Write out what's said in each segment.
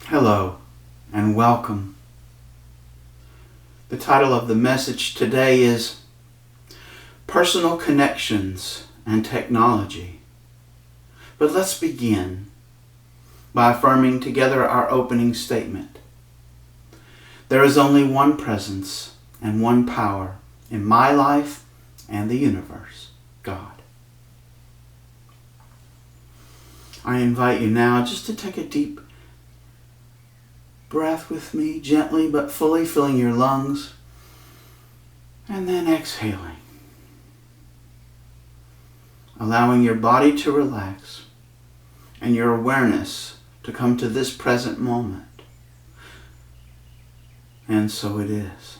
Hello and welcome. The title of the message today is Personal Connections and Technology. But let's begin by affirming together our opening statement. There is only one presence and one power in my life and the universe, God. I invite you now just to take a deep breath with me, gently but fully filling your lungs, and then exhaling, allowing your body to relax and your awareness to come to this present moment. And so it is.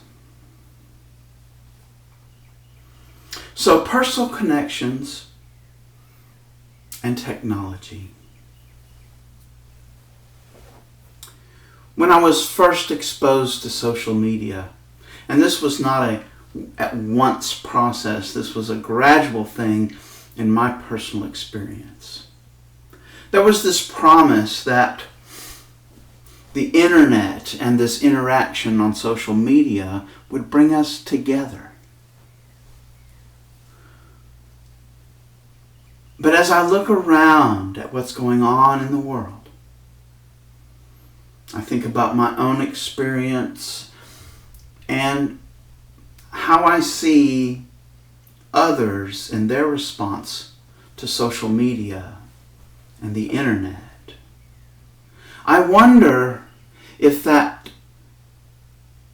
So, personal connections and technology. When I was first exposed to social media, and this was not a at-once process, this was a gradual thing in my personal experience. There was this promise that the internet and this interaction on social media would bring us together. But as I look around at what's going on in the world, I think about my own experience and how I see others and their response to social media and the internet. I wonder if that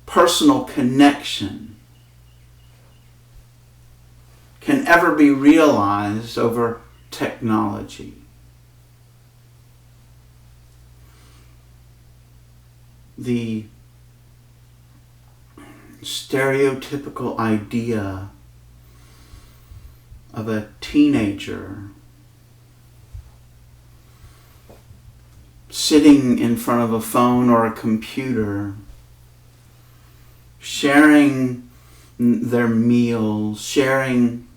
personal connection can ever be realized over technology. The stereotypical idea of a teenager sitting in front of a phone or a computer, sharing their meals, sharing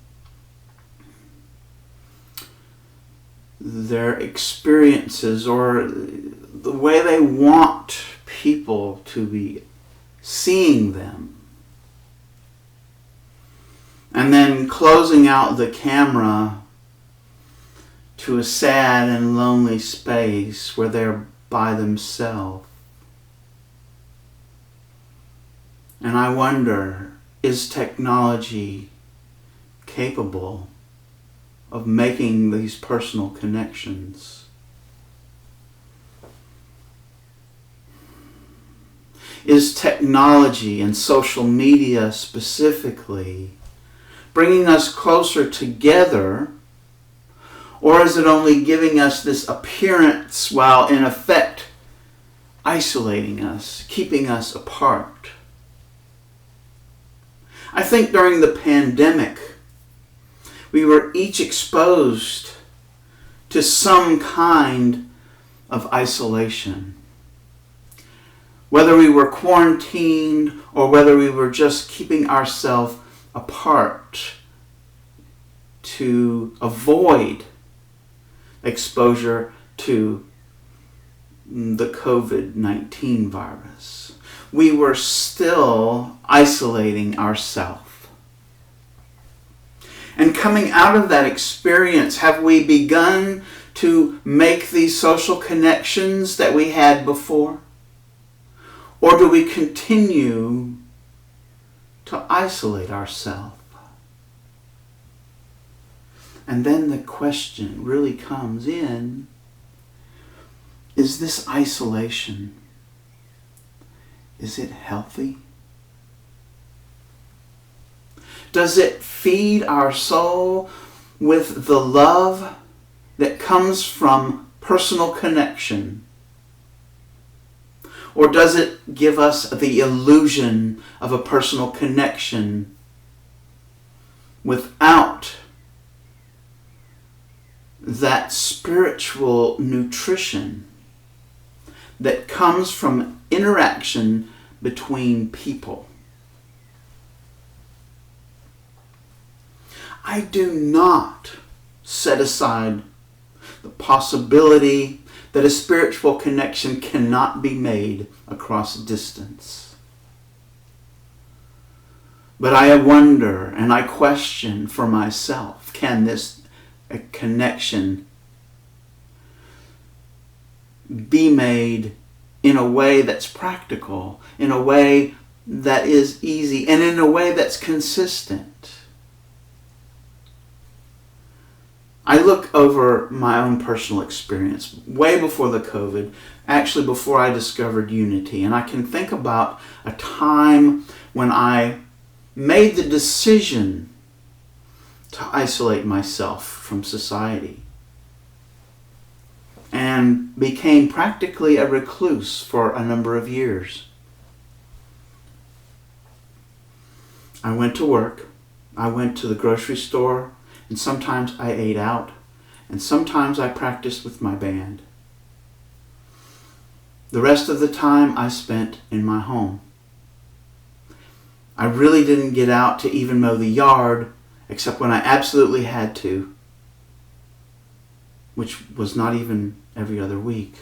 their experiences, or the way they want people to be seeing them, and then closing out the camera to a sad and lonely space where they're by themselves. And I wonder, is technology capable of making these personal connections? Is technology and social media specifically bringing us closer together, or is it only giving us this appearance while in effect isolating us, keeping us apart? I think during the pandemic, we were each exposed to some kind of isolation. Whether we were quarantined or whether we were just keeping ourselves apart to avoid exposure to the COVID-19 virus, we were still isolating ourselves. And coming out of that experience, have we begun to make these social connections that we had before? Or do we continue to isolate ourselves? And then the question really comes in, is this isolation, is it healthy? Does it feed our soul with the love that comes from personal connection? Or does it give us the illusion of a personal connection without that spiritual nutrition that comes from interaction between people? I do not set aside the possibility that a spiritual connection cannot be made across distance. But I wonder and I question for myself, can this connection be made in a way that's practical, in a way that is easy, and in a way that's consistent? I look over my own personal experience way before the COVID, actually before I discovered Unity, and I can think about a time when I made the decision to isolate myself from society and became practically a recluse for a number of years. I went to work, I went to the grocery store, and sometimes I ate out, and sometimes I practiced with my band. The rest of the time I spent in my home. I really didn't get out to even mow the yard, except when I absolutely had to, which was not even every other week.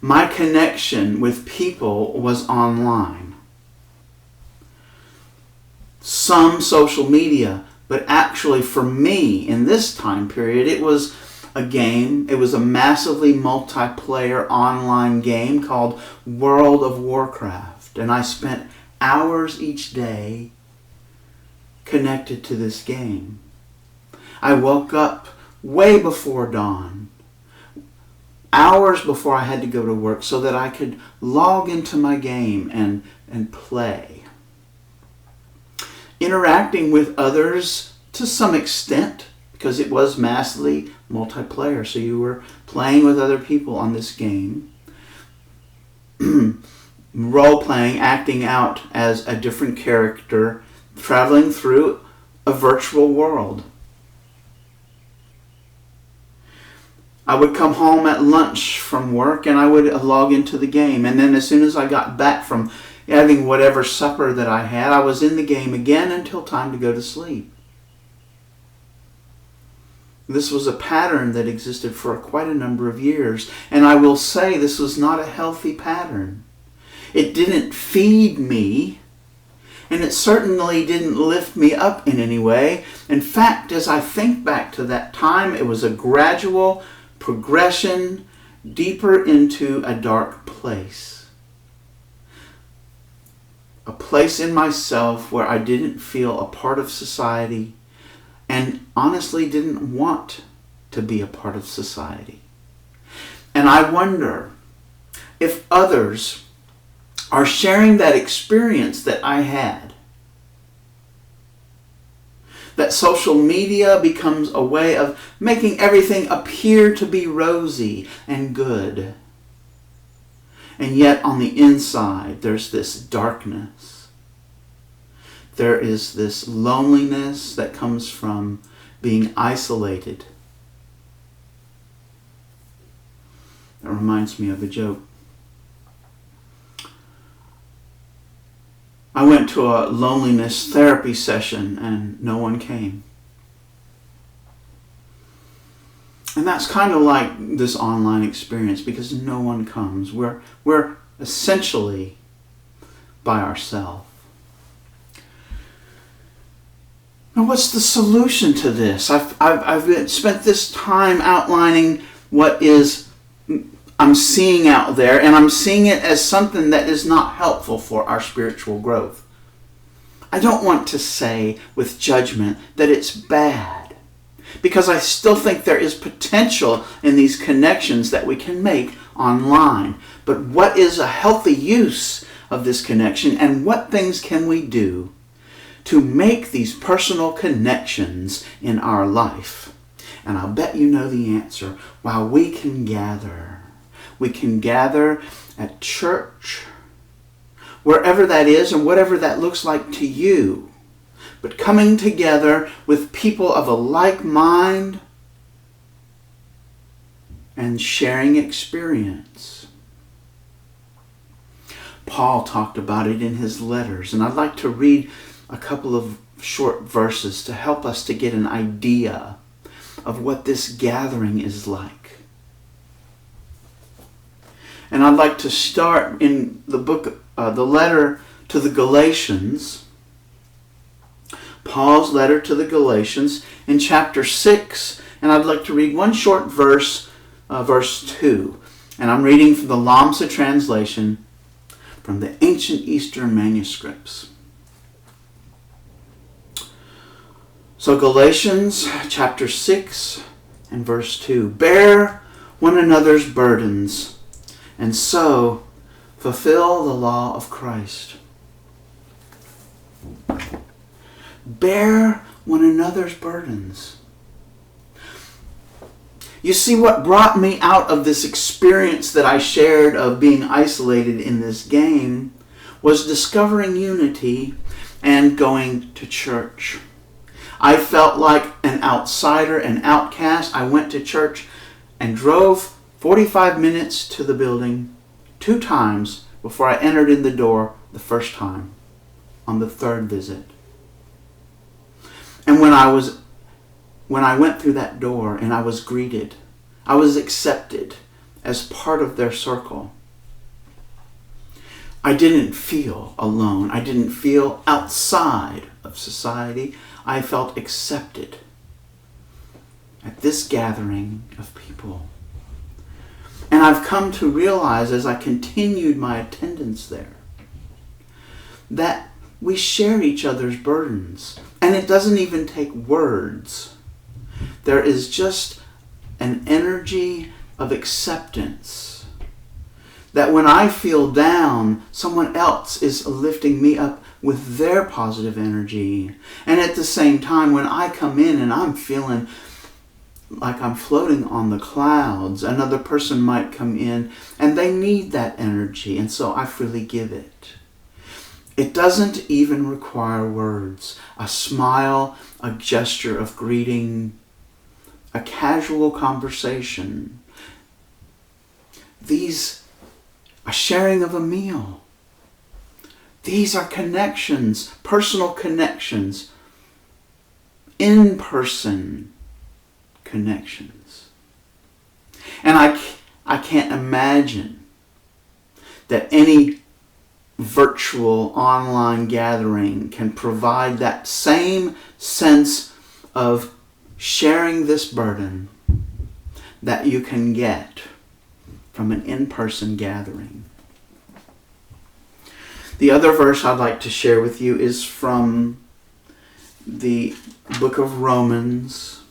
My connection with people was online. Some social media, but actually for me in this time period, it was a game. It was a massively multiplayer online game called World of Warcraft. And I spent hours each day connected to this game. I woke up way before dawn, hours before I had to go to work, so that I could log into my game and play. Interacting with others to some extent, because it was massively multiplayer, so you were playing with other people on this game. Role-playing, acting out as a different character, traveling through a virtual world. I would come home at lunch from work and I would log into the game. And then as soon as I got back from having whatever supper that I had, I was in the game again until time to go to sleep. This was a pattern that existed for quite a number of years. And I will say this was not a healthy pattern. It didn't feed me, and it certainly didn't lift me up in any way. In fact, as I think back to that time, it was a gradual progression deeper into a dark place. A place in myself where I didn't feel a part of society and honestly didn't want to be a part of society. And I wonder if others are sharing that experience that I had. That social media becomes a way of making everything appear to be rosy and good. And yet on the inside, there's this darkness. There is this loneliness that comes from being isolated. That reminds me of a joke. I went to a loneliness therapy session and no one came. And that's kind of like this online experience, because no one comes. We're essentially by ourselves. Now, what's the solution to this? I've spent this time outlining what I'm seeing out there, and I'm seeing it as something that is not helpful for our spiritual growth. I don't want to say with judgment that it's bad, because I still think there is potential in these connections that we can make online. But what is a healthy use of this connection, and what things can we do to make these personal connections in our life? And I'll bet you know the answer. While we can gather at church, wherever that is and whatever that looks like to you. But coming together with people of a like mind and sharing experience. Paul talked about it in his letters, and I'd like to read a couple of short verses to help us to get an idea of what this gathering is like. And I'd like to start in the letter to the Galatians, Paul's letter to the Galatians in chapter 6. And I'd like to read one short verse, verse 2. And I'm reading from the Lamsa translation from the ancient Eastern manuscripts. So Galatians chapter 6 and verse 2. Bear one another's burdens, and so fulfill the law of Christ. Bear one another's burdens. You see, what brought me out of this experience that I shared of being isolated in this game was discovering unity and going to church. I felt like an outsider, an outcast. I went to church and drove 45 minutes to the building 2 times before I entered in the door the first time on the 3rd visit. And when I went through that door and I was greeted, I was accepted as part of their circle. I didn't feel alone. I didn't feel outside of society. I felt accepted at this gathering of people. And I've come to realize as I continued my attendance there that we share each other's burdens. And it doesn't even take words. There is just an energy of acceptance. That when I feel down, someone else is lifting me up with their positive energy. And at the same time, when I come in and I'm feeling like I'm floating on the clouds, another person might come in and they need that energy, and so I freely give it. It doesn't even require words. A smile, a gesture of greeting, a casual conversation. A sharing of a meal. These are connections, personal connections, in-person connections. And I can't imagine that any virtual online gathering can provide that same sense of sharing this burden that you can get from an in-person gathering. The other verse I'd like to share with you is from the book of Romans.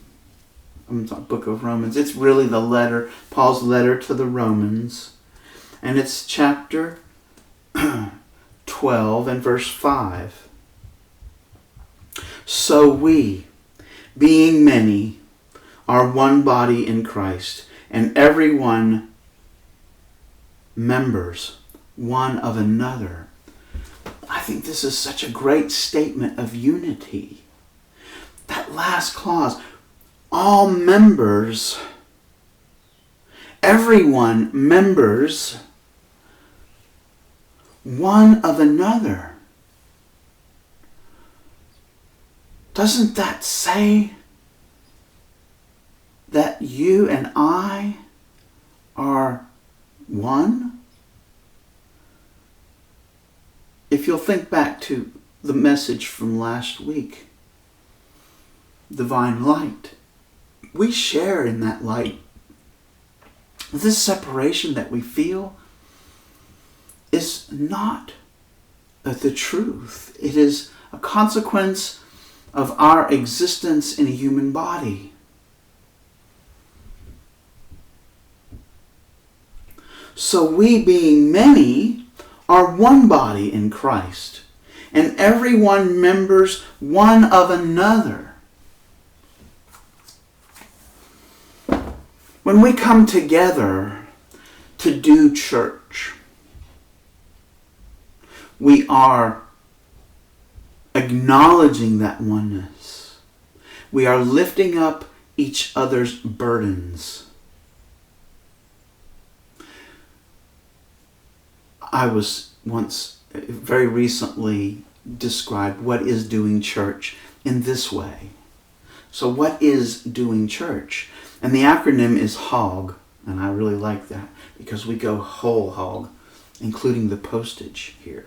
It's really the letter, Paul's letter to the Romans. And it's chapter 12 and verse 5. So we, being many, are one body in Christ, and everyone members one of another. I think this is such a great statement of unity. That last clause, all members, everyone members one of another. Doesn't that say that you and I are one? If you'll think back to the message from last week, divine light, we share in that light. This separation that we feel is not the truth. It is a consequence of our existence in a human body. So we, being many, are one body in Christ, and everyone members one of another. When we come together to do church, we are acknowledging that oneness. We are lifting up each other's burdens. I was once, very recently, described what is doing church in this way. So what is doing church? And the acronym is HOG. And I really like that because we go whole hog, including the postage here.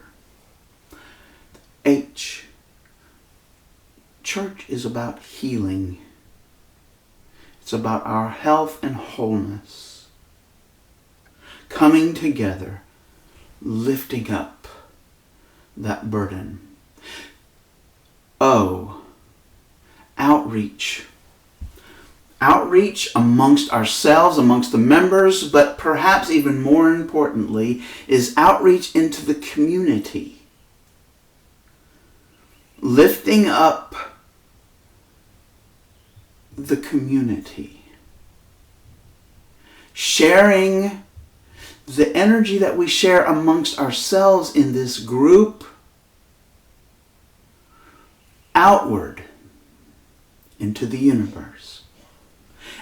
H. Church is about healing. It's about our health and wholeness. Coming together, lifting up that burden. O. Outreach. Outreach amongst ourselves, amongst the members, but perhaps even more importantly, is outreach into the community. Lifting up the community. Sharing the energy that we share amongst ourselves in this group outward into the universe.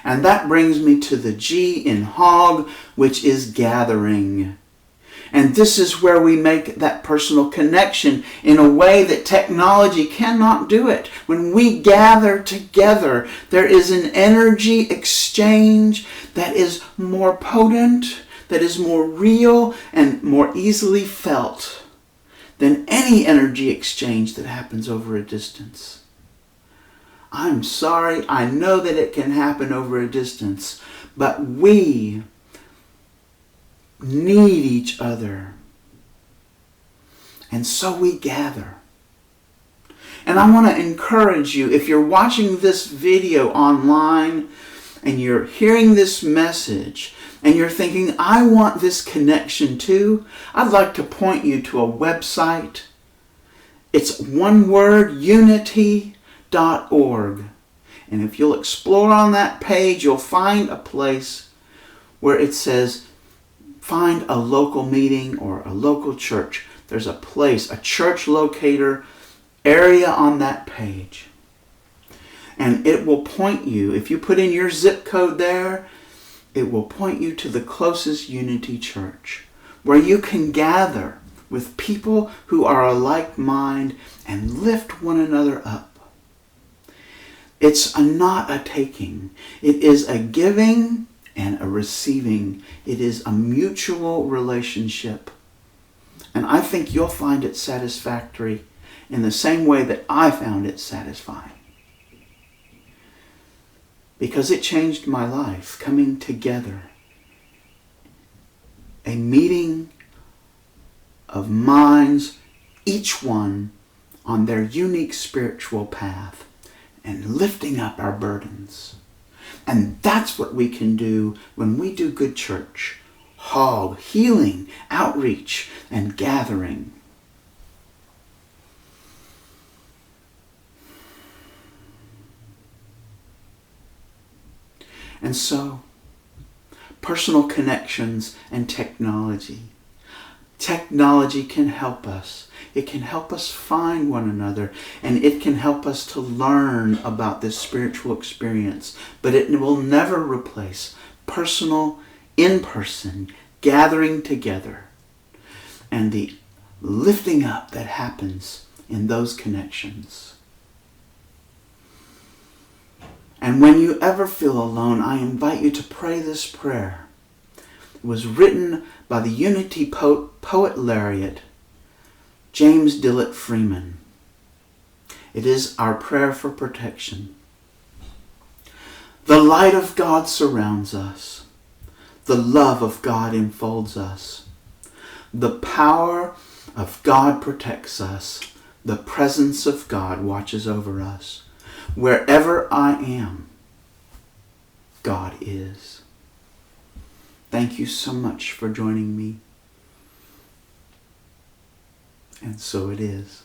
And that brings me to the G in hog, which is gathering. And this is where we make that personal connection in a way that technology cannot do it. When we gather together, there is an energy exchange that is more potent, that is more real, and more easily felt than any energy exchange that happens over a distance. I'm sorry, I know that it can happen over a distance, but we need each other. And so we gather. And I want to encourage you, if you're watching this video online and you're hearing this message and you're thinking, I want this connection too, I'd like to point you to a website. It's one word, unity.org. And if you'll explore on that page, you'll find a place where it says, find a local meeting or a local church. There's a place, a church locator area on that page. And it will point you, if you put in your zip code there, it will point you to the closest Unity church where you can gather with people who are a like mind and lift one another up. It's not a taking. It is a giving and a receiving. It is a mutual relationship. And I think you'll find it satisfactory in the same way that I found it satisfying. Because it changed my life, coming together. A meeting of minds, each one on their unique spiritual path, and lifting up our burdens. And that's what we can do when we do good church. Hog, healing, outreach, and gathering. And so, personal connections and technology. Technology can help us. It can help us find one another, and it can help us to learn about this spiritual experience. But it will never replace personal, in-person, gathering together, and the lifting up that happens in those connections. And when you ever feel alone, I invite you to pray this prayer. It was written by the Unity Poet Laureate, James Dillett Freeman. It is our prayer for protection. The light of God surrounds us. The love of God enfolds us. The power of God protects us. The presence of God watches over us. Wherever I am, God is. Thank you so much for joining me. And so it is.